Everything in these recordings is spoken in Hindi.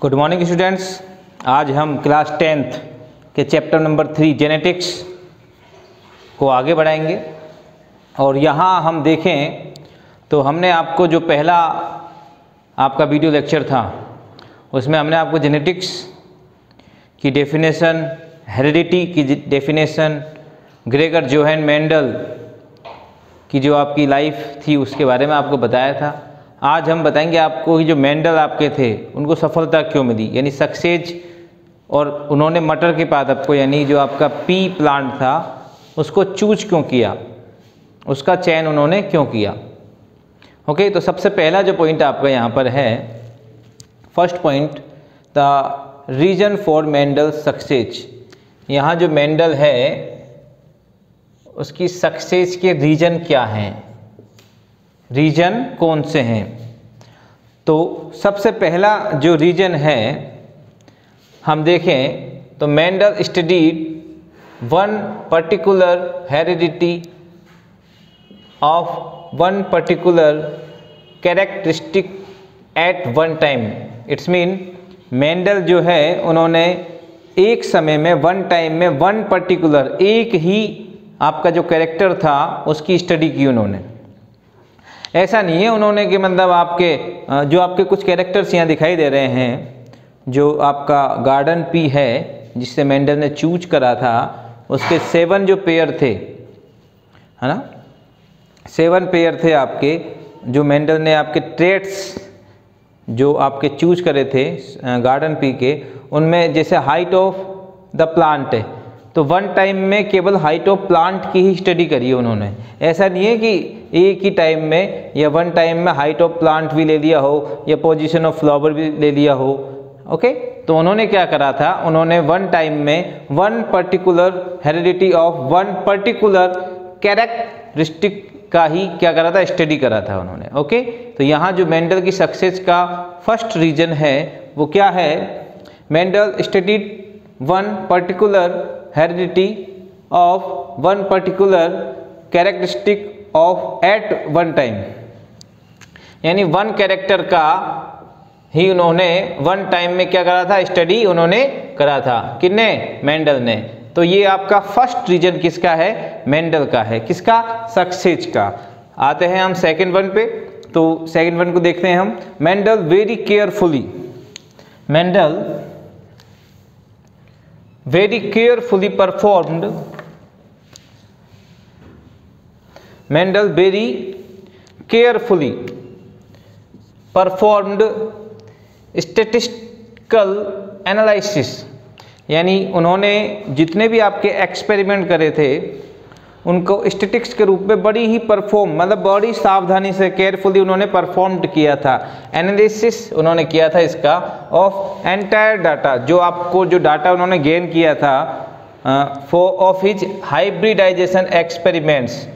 Good morning students. आज हम क्लास 10th के चैप्टर नंबर 3 जेनेटिक्स को आगे बढ़ाएंगे। और यहाँ हम देखें तो हमने आपको जो पहला आपका वीडियो लेक्चर था उसमें हमने आपको जेनेटिक्स की डेफिनेशन, हेरिडिटी की डेफिनेशन, ग्रेगर जोहान मेंडल की जो आपकी लाइफ थी उसके बारे में आपको बताया था। आज हम बताएंगे आपको कि जो मेंडल आपके थे उनको सफलता क्यों मिली, यानी सक्सेस, और उन्होंने मटर के पादप को यानी जो आपका पी प्लांट था उसको चूज क्यों किया, उसका चयन उन्होंने क्यों किया। ओके, तो सबसे पहला जो पॉइंट आपका यहाँ पर है, first point, the reason for Mendel success. यहाँ जो मेंडल है उसकी सक्सेस के रीजन क्या हैं, रीजन कौन से हैं। तो सबसे पहला जो रीजन है हम देखें तो Mendel studied one particular heredity of one particular characteristic at one time. It's mean Mendel जो है उन्होंने एक समय में, वन टाइम में, वन पर्टिकुलर एक ही आपका जो कैरेक्टर था उसकी स्टडी की उन्होंने। ऐसा नहीं है उन्होंने कि मतलब आपके जो आपके कुछ कैरेक्टर्स यहाँ दिखाई दे रहे हैं, जो आपका गार्डन पी है जिससे मेंडल ने चूज करा था, उसके 7 जो पेयर थे, है ना, 7 पेयर थे आपके, जो मेंडल ने आपके ट्रेट्स जो आपके चूज करे थे गार्डन पी के, उनमें जैसे हाइट ऑफ द प्लांट है, तो वन टाइम में केवल हाइट ऑफ प्लांट की ही स्टडी करी है उन्होंने। ऐसा नहीं है कि एक ही टाइम में या वन टाइम में हाइट ऑफ प्लांट भी ले लिया हो या पोजीशन ऑफ फ्लावर भी ले लिया हो। ओके, तो उन्होंने क्या करा था, उन्होंने वन टाइम में one particular heredity of one particular characteristic का ही क्या करा था, स्टडी करा था उन्होंने। ओके, तो यहाँ जो मेंडल की सक्सेस का फर्स्ट रीजन है वो क्या है, Mendel studied one particular heredity of one particular characteristic of at one time, यानी वन कैरेक्टर का ही उन्होंने वन टाइम में क्या करा था, स्टडी उन्होंने करा था। किसने, मेंडल ने। तो ये आपका फर्स्ट रीजन किसका है, मेंडल का है, किसका, सक्सेस का। आते हैं हम सेकंड वन पे, तो सेकंड वन को देखते हैं हम। Mendel very carefully, Mendel very carefully performed, Mendel very carefully performed statistical analysis, यानी उन्होंने जितने भी आपके एक्सपेरिमेंट करे थे उनको स्टैटिस्टिक्स के रूप में बड़ी ही मतलब बड़ी सावधानी से, केयरफुली उन्होंने परफॉर्म्ड किया था। एनालिसिस उन्होंने किया था इसका ऑफ एंटायर डाटा, जो आपको जो डाटा उन्होंने गेन किया था for of his hybridization experiments.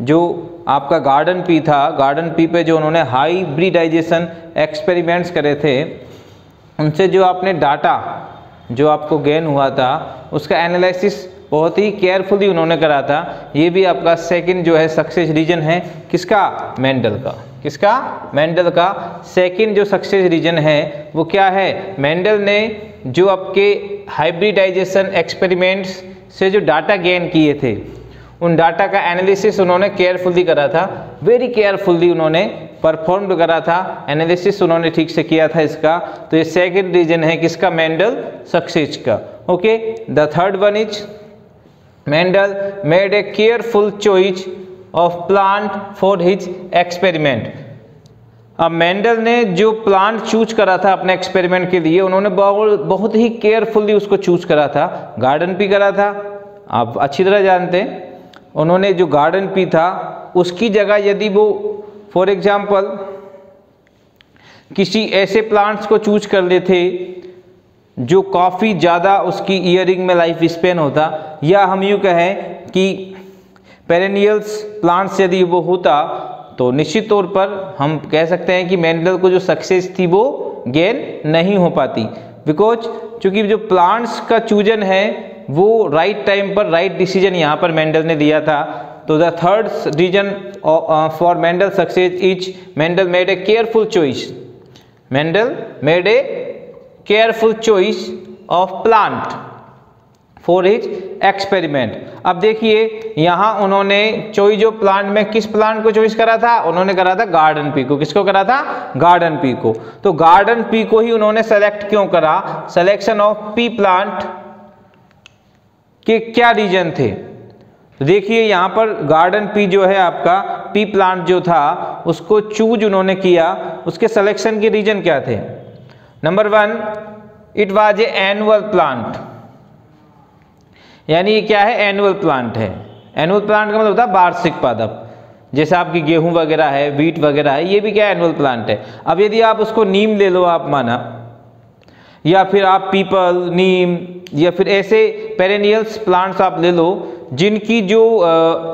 जो आपका गार्डन पी था, गार्डन पी पे जो उन्होंने हाइब्रिडाइजेशन एक्सपेरिमेंट्स करे थे, उनसे जो आपने डाटा जो आपको गेन हुआ था उसका एनालिसिस बहुत ही केयरफुली उन्होंने करा था। ये भी आपका सेकंड जो है सक्सेस रीजन है, किसका, मेंडल का। किसका, मेंडल का। सेकंड जो सक्सेस रीजन है वो क्या है, मेंडल ने जो आपके हाइब्रिडाइजेशन एक्सपेरिमेंट्स से जो डाटा गेन किए थे उन डाटा का एनालिसिस उन्होंने केयरफुली करा था, वेरी केयरफुली उन्होंने परफॉर्म करा था, एनालिसिस उन्होंने ठीक से किया था इसका। तो ये सेकंड रीजन है किसका, मेंडल सक्सेस का। Okay, the third one is Mendel made a careful choice of plant for his experiment। अब मेंडल ने जो प्लांट चूज करा था अपने एक्सपेरिमेंट के लिए, उन्होंने बहुत ही केयरफुली उसको चूज करा था। गार्डन पी करा था, आप अच्छी तरह जानते हैं। उन्होंने जो गार्डन पी था उसकी जगह यदि वो फॉर एग्जांपल किसी ऐसे प्लांट्स को चूज कर लेते जो काफ़ी ज़्यादा उसकी ईयरिंग में लाइफ स्पेन होता, या हम यूँ कहें कि पेरेनियल्स प्लांट्स यदि वो होता, तो निश्चित तौर पर हम कह सकते हैं कि मेंडल को जो सक्सेस थी वो गेन नहीं हो पाती। बिकॉज चूँकि जो प्लांट्स का चूजन है वो राइट टाइम पर राइट डिसीजन यहाँ पर मेंडल ने लिया था। तो the third reason for Mendel success is Mendel made a careful choice, Mendel made a careful choice of plant for his experiment. अब देखिए यहाँ उन्होंने चॉइस ऑफ प्लांट में किस प्लांट को चॉइस करा था, उन्होंने करा था गार्डन पी को। किसको करा था? गार्डन पी को। तो गार्डन पी को ही उन्होंने सेलेक्ट क्यों करा? सिलेक्शन ऑफ पी प्लांट के क्या रीजन थे? देखिए यहाँ पर गार्डन पी जो है आपका पी प्लांट जो था उसको चूज उन्होंने किया, उसके सिलेक्शन के रीजन क्या थे? Number 1, it was a annual plant, यानी ये क्या है? एनुअल प्लांट है। एनुअल प्लांट का मतलब होता है वार्षिक पादप, जैसे आपकी गेहूं वगैरह है, वीट वगैरह है, ये भी क्या है? एनुअल प्लांट है। अब यदि आप उसको नीम ले लो आप माना, या फिर आप पीपल, नीम, या फिर ऐसे पेरेनियल्स प्लांट्स आप ले लो जिनकी जो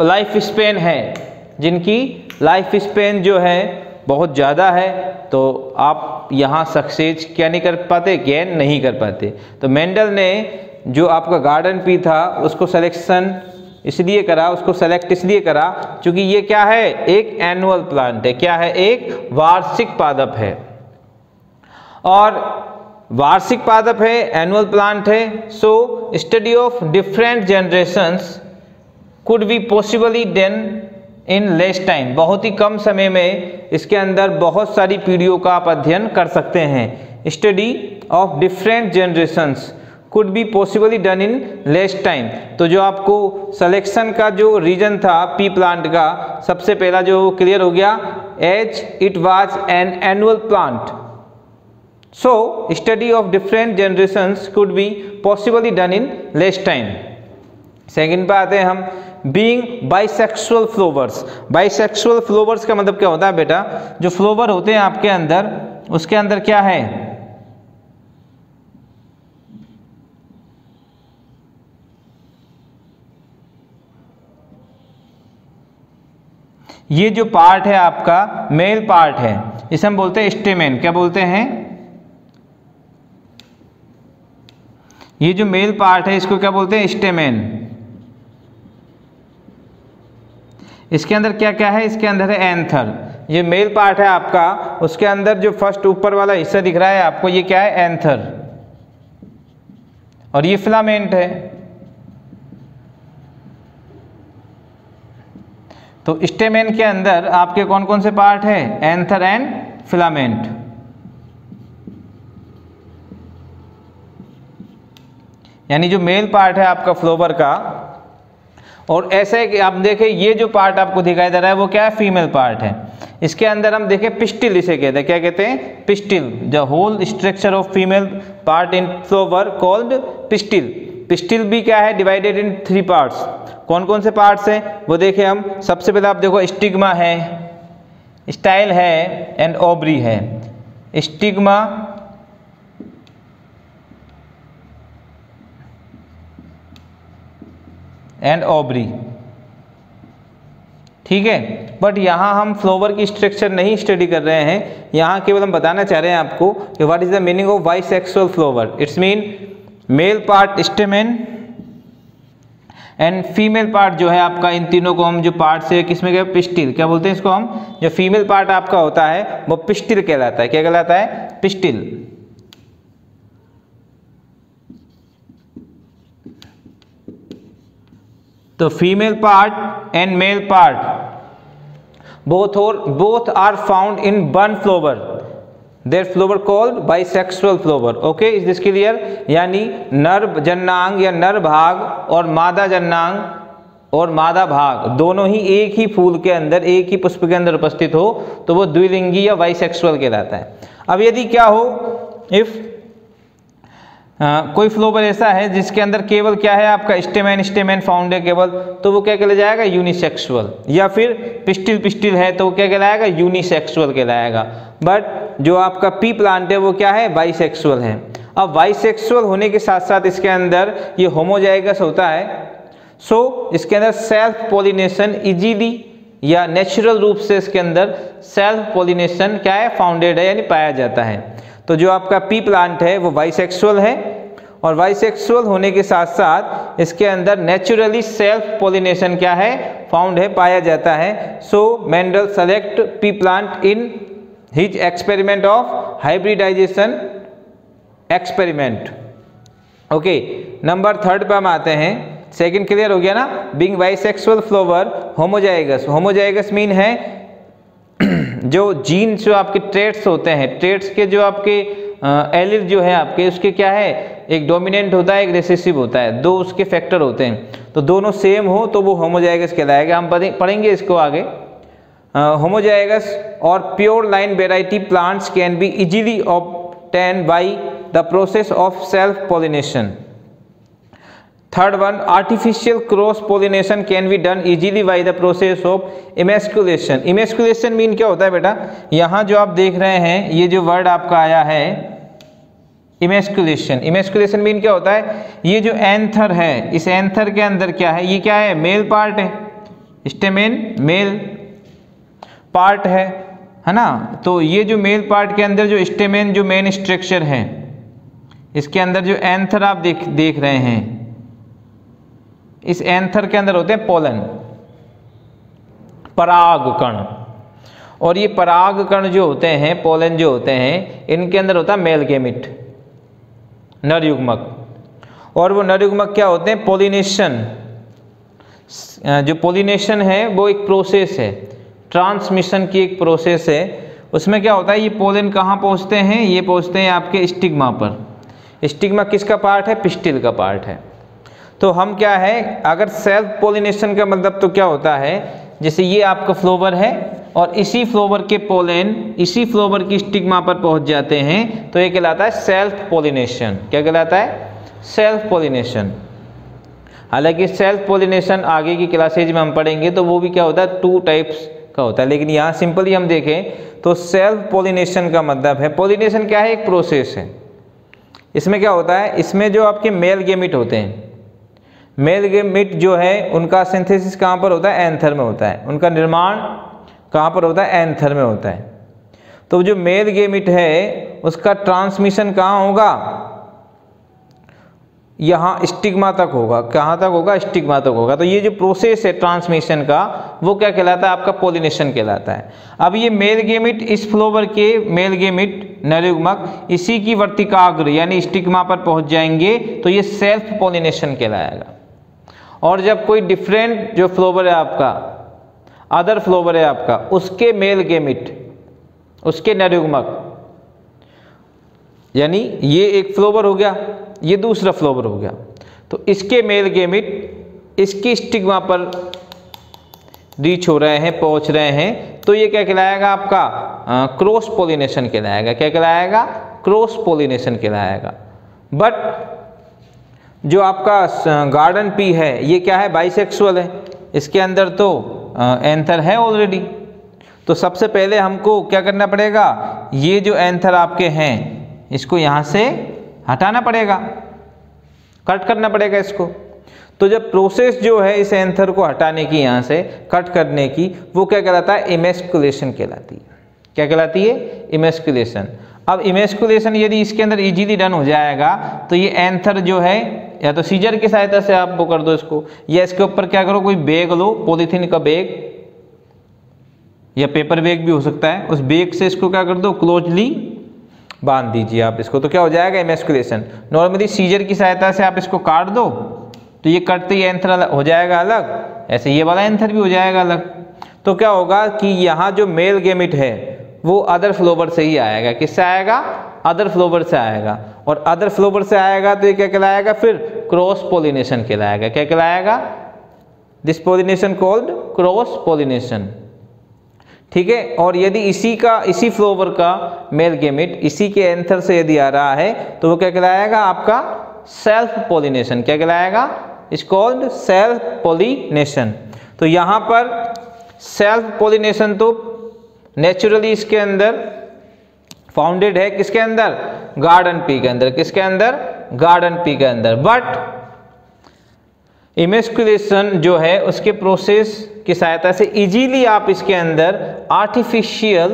लाइफ स्पेन है, जिनकी लाइफ स्पेन जो है बहुत ज़्यादा है, तो आप यहाँ सक्सेस क्या नहीं कर पाते? गेन नहीं कर पाते। तो मेंडल ने जो आपका गार्डन पी था उसको सिलेक्शन इसलिए करा, उसको सेलेक्ट इसलिए करा क्योंकि ये क्या है? एक एनुअल प्लांट है। क्या है? एक वार्षिक पादप है। और वार्षिक पादप है, एनुअल प्लांट है, सो study of different generations could be possibly done in less time. बहुत ही कम समय में इसके अंदर बहुत सारी पीढ़ियों का आप अध्ययन कर सकते हैं। Study of different generations could be possibly done in less time. तो जो आपको सिलेक्शन का जो रीजन था पी प्लांट का, सबसे पहला जो क्लियर हो गया, as it was an annual plant, so study of different generations could be possibly done in less time. Second पे आते हैं हम, being bisexual flowers. Bisexual flowers का मतलब क्या होता है बेटा? जो फ्लावर होते हैं आपके अंदर, उसके अंदर क्या है? ये जो पार्ट है आपका मेल पार्ट है, इसे हम बोलते हैं स्टेमेन। क्या बोलते हैं? ये जो मेल पार्ट है इसको क्या बोलते हैं? स्टेमेन। इसके अंदर क्या क्या है? इसके अंदर है एंथर। ये मेल पार्ट है आपका, उसके अंदर जो फर्स्ट ऊपर वाला हिस्सा दिख रहा है आपको, ये क्या है? एंथर। और ये फिलामेंट है। तो स्टेमेन के अंदर आपके कौन कौन से पार्ट है? Anther and filament. यानी जो मेल पार्ट है आपका फ्लावर का, और ऐसे कि आप देखें ये जो पार्ट आपको दिखाई दे रहा है वो क्या है? फीमेल पार्ट है। इसके अंदर हम देखें पिस्टिल इसे कहते हैं। क्या कहते हैं? Pistil. The whole structure of female part in flower called pistil. Pistil भी क्या है? Divided in 3 parts. कौन कौन से पार्ट्स हैं वो देखें हम। सबसे पहले आप देखो, स्टिग्मा है, स्टाइल है एंड ओवरी है। स्टिग्मा, एंड ओवरी, ठीक है। बट यहाँ हम फ्लावर की स्ट्रक्चर नहीं स्टडी कर रहे हैं, यहाँ केवल हम बताना चाह रहे हैं आपको कि what is the meaning of bisexual flower. It's mean male part stamen and female part जो है आपका, इन तीनों को हम जो पार्ट से किसमें गए? पिस्टिल। क्या बोलते हैं इसको हम? जो फीमेल पार्ट आपका होता है वो पिस्टिल कहलाता है। क्या कहलाता है? पिस्टिल। तो female part and male part both are found in one flower, there flower called bisexual flower. Okay, is this clear? यानी नर जन्नांग या नर भाग और मादा जन्नांग और मादा भाग दोनों ही एक ही फूल के अंदर, एक ही पुष्प के अंदर उपस्थित हो तो वो द्विलिंगी या बाइसेक्सुअल कहलाता है। अब यदि क्या हो, इफ कोई फ्लावर ऐसा है जिसके अंदर केवल क्या है आपका? स्टेमेन फाउंड है केवल, तो वो क्या कहला जाएगा? यूनिसेक्सुअल। या फिर पिस्टिल है तो वो क्या कहलाएगा? यूनिसेक्सुअल कहलाएगा। बट जो आपका पी प्लांट है वो क्या है? बाइसेक्सुअल है। अब बाइसेक्सुअल होने के साथ साथ इसके अंदर ये होमोजाइगस होता है, सो इसके अंदर सेल्फ पॉलिनेशन इजीली या नेचुरल रूप से इसके अंदर सेल्फ पॉलिनेशन क्या है? फाउंडेड है, यानी पाया जाता है। तो जो आपका पी प्लांट है वो बाइसेक्सुअल है, और बाइसेक्सुअल होने के साथ साथ इसके अंदर नेचुरली सेल्फ पॉलिनेशन क्या है? फाउंड है, पाया जाता है। So Mendel select pea plant in his experiment of hybridization experiment. Okay, number 3 पे हम आते हैं। सेकंड क्लियर हो गया ना। Being bisexual flower homozygous, homozygous mean है जो जीन जो आपके ट्रेट्स होते हैं, ट्रेट्स के जो आपके एलिल जो है आपके, उसके क्या है, एक डोमिनेंट होता है, एक रिसेसिव होता है, 2 उसके फैक्टर होते हैं, तो दोनों सेम हो तो वो होमोजाइगस कहलाएगा। हम पढ़ेंगे इसको आगे। होमोजाइगस और pure line variety plants can be easily obtained by the process of self pollination. Third one, artificial cross pollination can be done easily by the process of emasculation. Emasculation mean क्या होता है बेटा, यहाँ जो आप देख रहे हैं ये जो वर्ड आपका आया है इमेस्कुलेशन, इमेस्कुलेशन मीन क्या होता है, ये जो एंथर है, इस एंथर के अंदर क्या है, ये क्या है, मेल पार्ट है, स्टेमेन मेल पार्ट है ना। तो ये जो मेल पार्ट के अंदर जो स्टेमेन जो मेन स्ट्रक्चर है, इसके अंदर जो एंथर आप देख रहे हैं, इस एंथर के अंदर होते हैं पोलन, पराग कण, और ये पराग कण जो होते हैं, पोलन जो होते हैं, इनके अंदर होता है मेल गैमेट, नर युग्मक। और वो नर युग्मक क्या होते हैं, पोलिनेशन। जो पोलिनेशन है वो एक प्रोसेस है, ट्रांसमिशन की एक प्रोसेस है। उसमें क्या होता है, ये पोलन कहाँ पहुँचते हैं, ये पहुँचते हैं आपके स्टिग्मा पर। स्टिग्मा किसका पार्ट है, पिस्टिल का पार्ट है। तो हम क्या है, अगर सेल्फ पोलिनेशन का मतलब तो क्या होता है, जैसे ये आपका फ्लोवर है और इसी फ्लोवर के पोलन इसी फ्लोवर की स्टिग्मा पर पहुंच जाते हैं, तो ये कहलाता है सेल्फ पोलिनेशन। क्या कहलाता है, सेल्फ पोलिनेशन। हालांकि सेल्फ पोलिनेशन आगे की क्लासेज में हम पढ़ेंगे तो वो भी क्या होता है, 2 टाइप्स का होता है, लेकिन यहाँ सिंपली हम देखें तो सेल्फ पोलिनेशन का मतलब है, पोलिनेशन क्या है, एक प्रोसेस है। इसमें क्या होता है, इसमें जो आपके मेल गैमेट होते हैं, मेल गैमेट जो है उनका सिंथेसिस कहाँ पर होता है, एंथर में होता है। उनका निर्माण कहाँ पर होता है, एंथर में होता है। तो जो मेल गैमेट है उसका ट्रांसमिशन कहाँ होगा, यहाँ स्टिग्मा तक होगा। कहाँ तक होगा, स्टिग्मा तक होगा। तो ये जो प्रोसेस है ट्रांसमिशन का, वो क्या कहलाता है, आपका पोलिनेशन कहलाता है। अब ये मेल गैमेट, इस फ्लोवर के मेल गैमेट नर युग्मक इसी की वर्तिकाग्र यानी स्टिग्मा पर पहुंच जाएंगे, तो ये सेल्फ पोलिनेशन कहलाएगा। और जब कोई डिफरेंट जो फ्लोवर है आपका, अदर फ्लोवर है आपका, उसके मेल गैमेट, उसके नर युग्मक, यानी ये एक फ्लोवर हो गया, ये दूसरा फ्लोवर हो गया, तो इसके मेल गैमेट इसकी स्टिग्मा पर रीच हो रहे हैं, पहुंच रहे हैं, तो ये क्या कहलाएगा, आपका क्रॉस पोलिनेशन कहलाएगा। क्या कहलाएगा, क्रॉस पोलिनेशन कहलाएगा। बट जो आपका गार्डन पी है ये क्या है, बाइसेक्सुअल है, इसके अंदर तो एंथर है ऑलरेडी। तो सबसे पहले हमको क्या करना पड़ेगा, ये जो एंथर आपके हैं इसको यहाँ से हटाना पड़ेगा, कट करना पड़ेगा इसको। तो जब प्रोसेस जो है इस एंथर को हटाने की, यहाँ से कट करने की, वो क्या कहलाता है, इमेस्कुलेशन कहलाती है। क्या कहलाती है, इमेस्कुलेशन। अब इमेस्कुलेशन यदि इसके अंदर इजीली डन हो जाएगा तो ये एंथर जो है, या तो सीजर की सहायता से आप वो कर दो इसको, या इसके ऊपर क्या करो, कोई बैग लो, पॉलीथीन का बैग या पेपर बैग भी हो सकता है, उस बैग से इसको क्या कर दो, क्लोजली बांध दीजिए आप इसको, तो क्या हो जाएगा, इमेस्कुलेशन। नॉर्मली सीजर की सहायता से आप इसको काट दो तो ये कटते ही एंथर हो जाएगा अलग, ऐसे ये वाला एंथर भी हो जाएगा अलग। तो क्या होगा कि यहाँ जो मेल गैमेट है वो अदर फ्लोवर से ही आएगा। किससे आएगा, अदर फ्लोवर से आएगा। और अदर फ्लोवर से आएगा तो ये क्या कहलाएगा, फिर क्रॉस पोलिनेशन कहलाएगा। क्या कहलाएगा, this pollination called cross pollination. ठीक है। और यदि इसी फ्लोवर का मेल गैमेट इसी के एंथर से यदि आ रहा है तो वो क्या कहलाएगा, आपका सेल्फ पोलिनेशन। क्या कहलाएगा, इज कॉल्ड सेल्फ पोलिनेशन। तो यहाँ पर सेल्फ पोलिनेशन तो नेचुरली इसके अंदर फाउंडेड है, किसके अंदर, गार्डन पी के अंदर। किसके अंदर, गार्डन पी के अंदर। बट इमेस्कुलेशन जो है उसके प्रोसेस की सहायता से इजीली आप इसके अंदर आर्टिफिशियल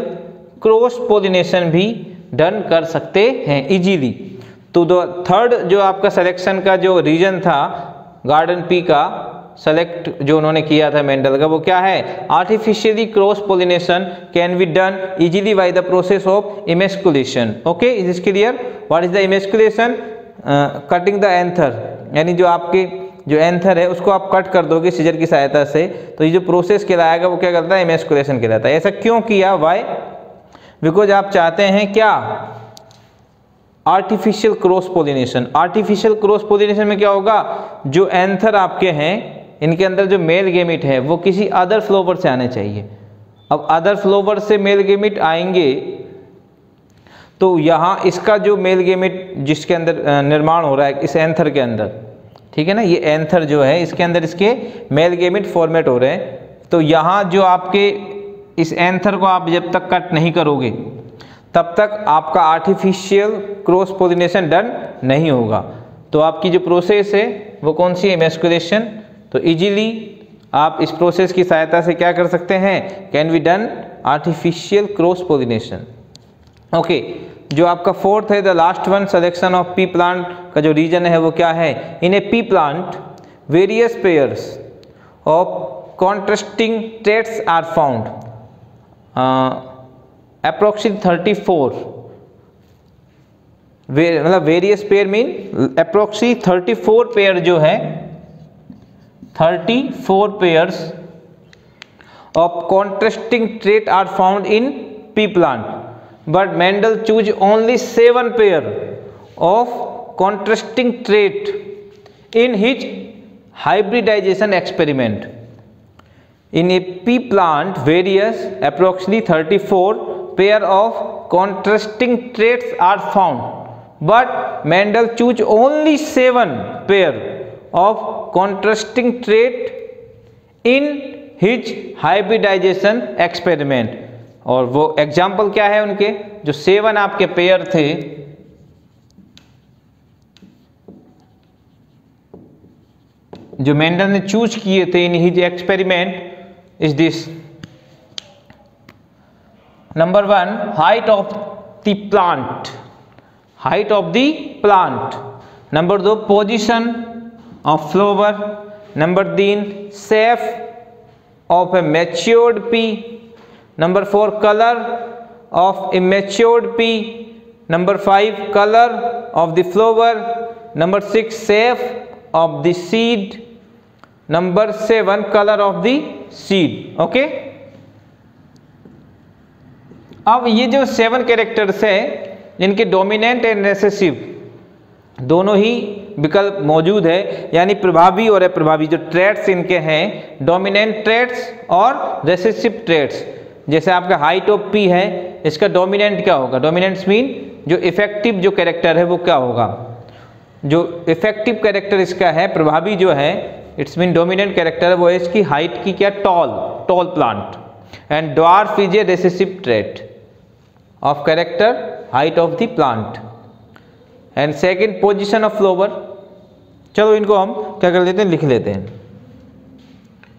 क्रॉस पोलिनेशन भी डन कर सकते हैं इजीली। तो थर्ड जो आपका सिलेक्शन का जो रीजन था गार्डन पी का, सेलेक्ट जो उन्होंने किया था मेंडल का, वो क्या है, artificially cross pollination can be done easily by the process of emasculation. Okay, is is clear? What is the emasculation? Cutting the anther, यानी जो आपके जो एंथर है उसको आप कट कर दोगे सीजर की सहायता से, तो ये जो प्रोसेस कहलाएगा वो क्या करता है, इमेस्कुलेशन कहलाता है। ऐसा क्यों किया? वाई? बिकॉज आप चाहते हैं क्या, artificial cross pollination. Artificial cross pollination में क्या होगा, जो एंथर आपके हैं इनके अंदर जो मेल गेमिट है वो किसी अदर फ्लावर से आने चाहिए। अब अदर फ्लावर से मेल गेमिट आएंगे तो यहाँ इसका जो मेल गेमिट जिसके अंदर निर्माण हो रहा है इस एंथर के अंदर, ठीक है ना, ये एंथर जो है इसके अंदर इसके मेल गेमिट फॉर्मेट हो रहे हैं। तो यहाँ जो आपके इस एंथर को आप जब तक कट नहीं करोगे तब तक आपका आर्टिफिशियल क्रॉस पोलिनेशन डन नहीं होगा। तो आपकी जो प्रोसेस है वो कौन सी है, इमेस्कुलेशन। तो इजीली आप इस प्रोसेस की सहायता से क्या कर सकते हैं, can be done artificial cross pollination. Okay, जो आपका फोर्थ है the last one, selection of pea plant का जो रीजन है वो क्या है, in a pea plant various pairs of contrasting traits are found, approximately 34, मतलब various pair mean approximately 34 pair जो है, 34 pairs of contrasting trait are found in pea plant, but Mendel choose only 7 pair of contrasting trait in his hybridization experiment. In a pea plant, various approximately 34 pair of contrasting traits are found, but Mendel choose only 7 pair of contrasting trait in his hybridization experiment. और वो एग्जाम्पल क्या है उनके, जो 7 आपके पेयर थे, जो मेंडल ने चूज किए थे इन his experiment, is this. Number 1, height of the plant, height of the plant. Number 2, position of flower. Number 3, shape of A matured P. Number 4, color of immature pea. Number 5, color of the flower. Number 6, shape of the seed. Number 7, color of the seed. Okay? अब ये जो 7 कैरेक्टर्स है इनके डोमिनेंट एंड रेसेसिव दोनों ही विकल्प मौजूद है, यानी प्रभावी और अप्रभावी जो ट्रेट्स इनके हैं, डोमिनेंट ट्रेट्स और रेसेसिव ट्रेट्स। जैसे आपका हाइट ऑफ पी है, इसका डोमिनेंट क्या होगा, डोमिनेंट्स मीन जो इफेक्टिव जो कैरेक्टर है वो क्या होगा, जो इफेक्टिव कैरेक्टर इसका है, प्रभावी जो है इट्स मीन डोमिनेंट कैरेक्टर है वो है इसकी हाइट की क्या, tall plant. And dwarf is a recessive trait of character height of the plant. And second, position of flower. चलो इनको हम क्या कर लेते हैं, लिख लेते हैं।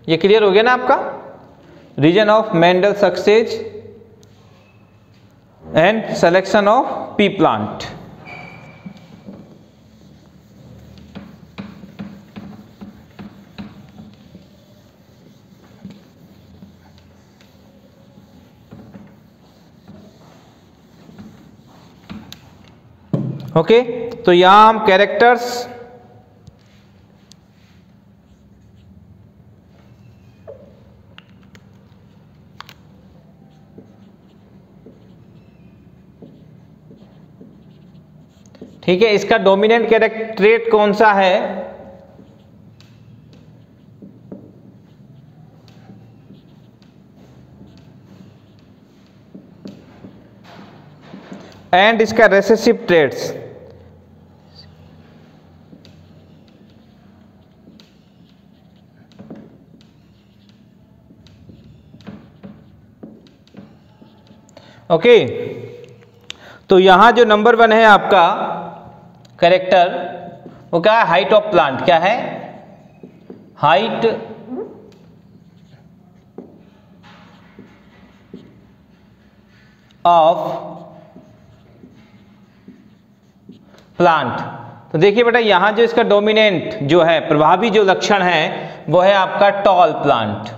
ये क्लियर हो गया ना आपका, reason of Mendel success and selection of pea plant. Okay, तो यहां हम कैरेक्टर्स ठीक है, इसका डोमिनेंट कैरेक्टर ट्रेट कौन सा है, एंड इसका रेसेसिव ट्रेट्स। ओके, तो यहां जो नंबर 1 है आपका कैरेक्टर वो क्या है, हाइट ऑफ प्लांट। क्या है, हाइट ऑफ प्लांट। तो देखिए बेटा, यहां जो इसका डोमिनेंट जो है प्रभावी जो लक्षण है वो है आपका टॉल प्लांट।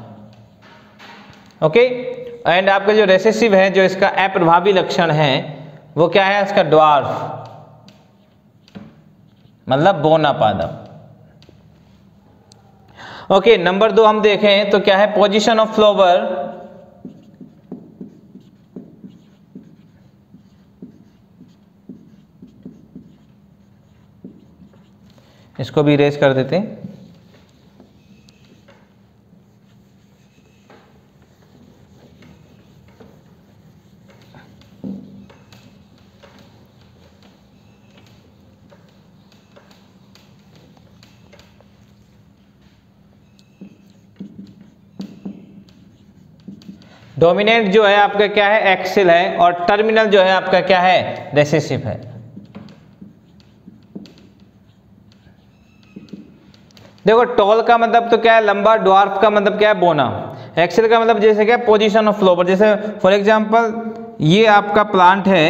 ओके, एंड आपका जो रेसेसिव है, जो इसका अप्रभावी लक्षण है, वो क्या है, इसका ड्वार्फ मतलब बोना पादप। ओके, नंबर 2 हम देखें तो क्या है, पोजीशन ऑफ फ्लावर। इसको भी इरेज कर देते हैं। डोमिनेंट जो है आपका क्या है, एक्सिल है, और टर्मिनल जो है आपका क्या है, रेसेसिव है। देखो, टॉल का मतलब तो क्या है, लंबा, ड्वार्फ का मतलब क्या है, बोना, एक्सिल का मतलब जैसे क्या, पोजीशन ऑफ फ्लावर। जैसे फॉर एग्जांपल ये आपका प्लांट है,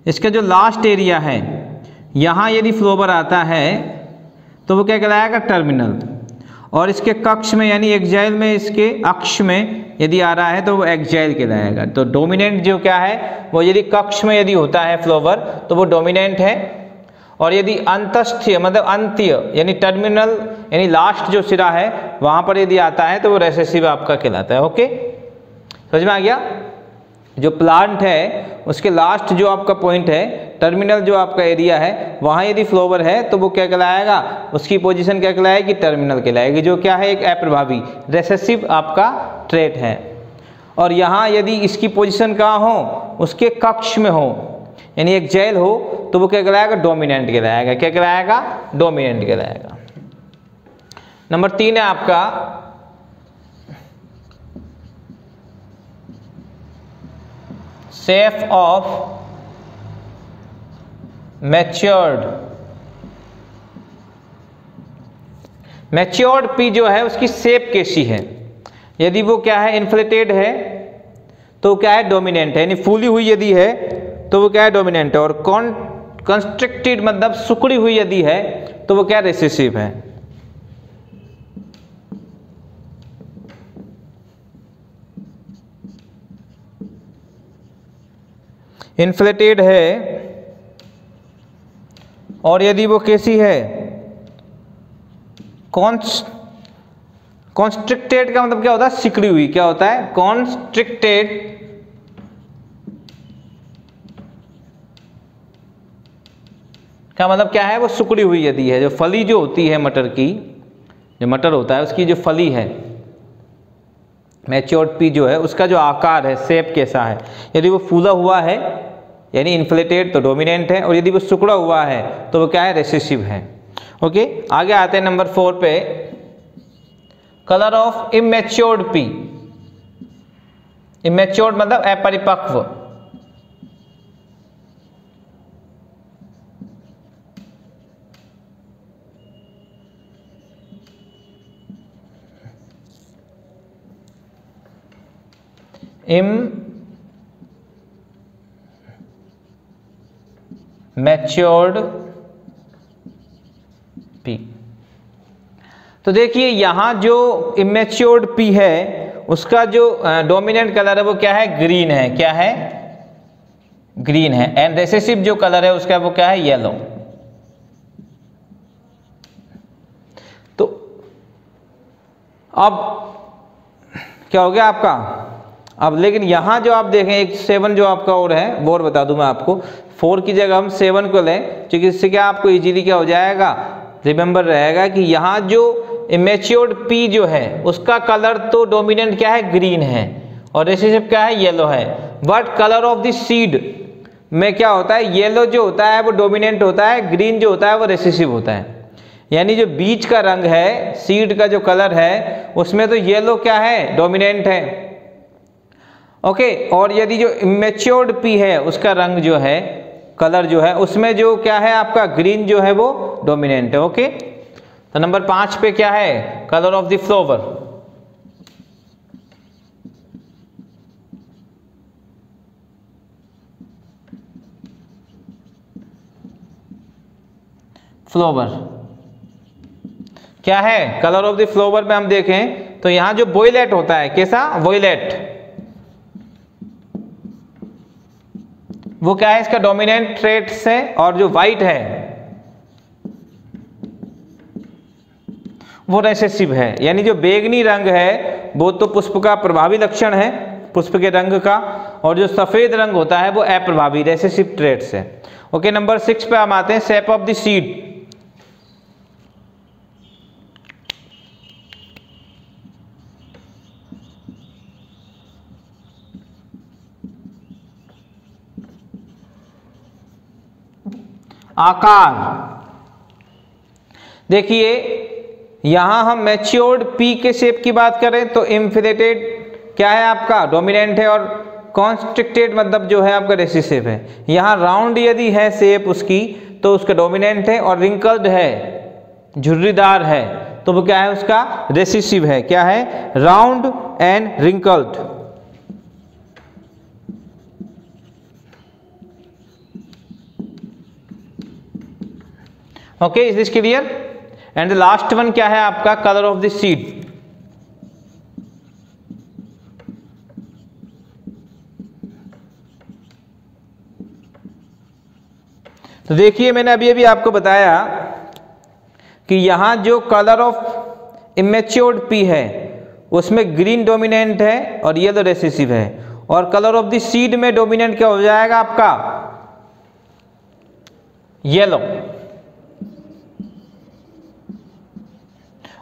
इसका जो लास्ट एरिया है, यहाँ यदि फ्लावर आता है तो वो क्या कहलाएगा, टर्मिनल। और इसके कक्ष में यानी एक्जाइल में, इसके अक्ष में यदि आ रहा है तो वो एक्जाइल कहलाएगा। तो डोमिनेंट जो क्या है, वो यदि कक्ष में यदि होता है फ्लावर तो वो डोमिनेंट है, और यदि अंतस्थीय मतलब अंत्य यानी टर्मिनल यानी लास्ट जो सिरा है वहाँ पर यदि आता है तो वो रेसेसिव आपका कहलाता है। ओके, समझ में आ गया। जो प्लांट है उसके लास्ट जो आपका पॉइंट है, टर्मिनल जो आपका एरिया है, वहाँ यदि फ्लावर है तो वो क्या कहलाएगा, उसकी पोजीशन क्या कहलाएगी, टर्मिनल कहलाएगी, जो क्या है, एक अप्रभावी रेसेसिव आपका ट्रेट है। और यहाँ यदि इसकी पोजीशन कहाँ हो, उसके कक्ष में हो यानी एक जेल हो तो वो क्या कहलाएगा, डोमिनेंट कहलाएगा। क्या कहलाएगा, डोमिनेंट कहलाएगा। नंबर 3 है आपका shape of matured. Matured P जो है उसकी शेप कैसी है, यदि वो क्या है, इन्फ्लेटेड है तो क्या है, डोमिनेंट है, यानी फूली हुई यदि है तो वो क्या है, डोमिनेंट है। और कंस्ट्रिक्टेड मतलब सुकड़ी हुई यदि है तो वो क्या, रेसेसिव है। इन्फ्लेटेड है और यदि वो कैसी है, कॉन्स्ट्रिक्टेड का मतलब क्या होता है, सिकड़ी हुई, क्या होता है, कॉन्स्ट्रिक्टेड का मतलब क्या है, वो सुकड़ी हुई यदि है। जो फली जो होती है मटर की, जो मटर होता है उसकी जो फली है, मैच्योर्ड पी जो है उसका जो आकार है, शेप कैसा है, यदि वो फूला हुआ है यानी इन्फ्लेटेड तो डोमिनेंट है, और यदि वो सुकड़ा हुआ है तो वो क्या है, रेसेसिव है। ओके, आगे आते हैं नंबर 4 पे, कलर ऑफ इमैच्योर्ड पी। इमैच्योर्ड मतलब अपरिपक्व। इमैच्योर्ड पी। तो देखिए यहां जो इमैच्योर्ड पी है उसका जो डोमिनेंट कलर है वो क्या है, ग्रीन है। क्या है, ग्रीन है। एंड रेसेसिव जो कलर है उसका वो क्या है, येलो। तो अब क्या हो गया आपका, अब लेकिन यहां जो आप देखें एक 7 जो आपका और है, वो और बता दूं मैं आपको, 4 की जगह हम 7 को लें, क्योंकि इससे क्या आपको इजीली क्या हो जाएगा, रिमेंबर रहेगा कि यहाँ जो इमैच्योर्ड पी जो है उसका कलर तो डोमिनेंट क्या है, ग्रीन है, और रेसेसिव क्या है, येलो है। But colour of the seed में क्या होता है, येलो जो होता है वो डोमिनेंट होता है, ग्रीन जो होता है वो रेसेसिव होता है। यानी जो बीज का रंग है, सीड का जो कलर है, उसमें तो येलो क्या है, डोमिनेंट है। ओके, और यदि जो इमैच्योर्ड पी है उसका रंग जो है, कलर जो है, उसमें जो क्या है आपका ग्रीन जो है वो डोमिनेंट है। ओके, तो नंबर 5 पे क्या है, colour of the flower. Flower क्या है, कलर ऑफ द फ्लावर में हम देखें तो यहां जो वोयलेट होता है, कैसा, वोयलेट, वो क्या है, इसका डोमिनेंट ट्रेट्स है। और जो व्हाइट है वो रेसेसिव है, यानी जो बैंगनी रंग है वो तो पुष्प का प्रभावी लक्षण है, पुष्प के रंग का, और जो सफेद रंग होता है वो अप्रभावी, रेसेसिव ट्रेट्स है। ओके, नंबर 6 पे हम आते हैं, शेप ऑफ द सीड। आकार, देखिए यहां हम मैच्योर्ड पी के शेप की बात करें तो इंफ्लेटेड क्या है आपका, डोमिनेंट है, और कॉन्स्ट्रिक्टेड मतलब जो है आपका रेसेसिव है। यहां राउंड यदि है शेप उसकी तो उसका डोमिनेंट है, और रिंकल्ड है, झुर्रीदार है, तो वो क्या है, उसका रेसेसिव है। क्या है, round and wrinkled. Okay, is this clear? And the last one क्या है आपका, कलर ऑफ द सीड। तो देखिए मैंने अभी अभी आपको बताया कि यहां जो कलर ऑफ इमेच्योर्ड पी है उसमें ग्रीन डोमिनेंट है और येलो रेसेसिव है, और कलर ऑफ द सीड में डोमिनेंट क्या हो जाएगा आपका, येलो,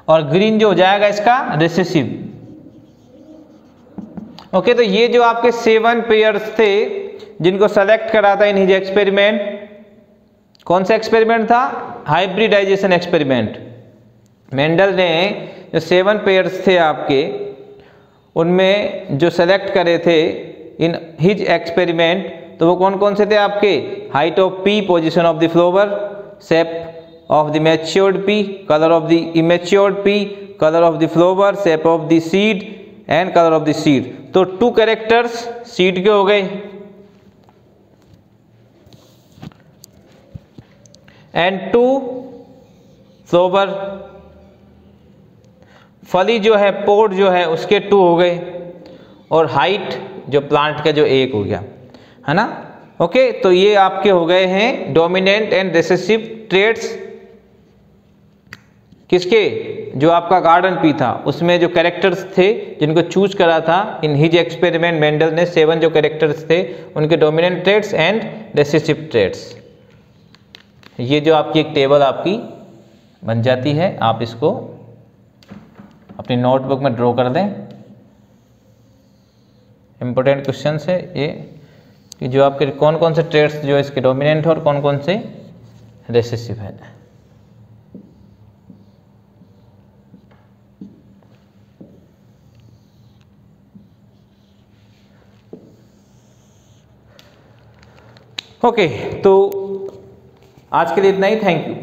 और ग्रीन जो हो जाएगा इसका रेसेसिव। ओके, तो ये जो आपके 7 पेयर्स थे जिनको सेलेक्ट करा था इन हिज एक्सपेरिमेंट, कौन सा एक्सपेरिमेंट था, हाइब्रिडाइजेशन एक्सपेरिमेंट। मेंडल ने जो 7 पेयर्स थे आपके, उनमें जो सेलेक्ट करे थे इन हिज एक्सपेरिमेंट, तो वो कौन कौन से थे आपके, height of P, position of the flower, shape of the matured pea, color of the immature pea, color of the flower, shape of the seed and color of the seed। तो 2 कैरेक्टर्स सीड के हो गए, एंड 2 फ्लावर, फली जो है, पोड जो है उसके 2 हो गए, और हाइट जो प्लांट का जो 1 हो गया, है ना। ओके, तो ये आपके हो गए हैं डोमिनेंट एंड रिसेसिव ट्रेट्स किसके, जो आपका गार्डन पी था उसमें जो कैरेक्टर्स थे जिनको चूज करा था इन हिज एक्सपेरिमेंट, मेंडल ने 7 जो कैरेक्टर्स थे उनके dominant traits and recessive traits. ये जो आपकी एक टेबल आपकी बन जाती है, आप इसको अपनी नोटबुक में ड्रॉ कर दें। इंपॉर्टेंट क्वेश्चन है ये कि जो आपके कौन कौन से ट्रेट्स जो इसके डोमिनेंट है और कौन कौन से रिसेसिव है। ओके, तो आज के लिए इतना ही, थैंक यू।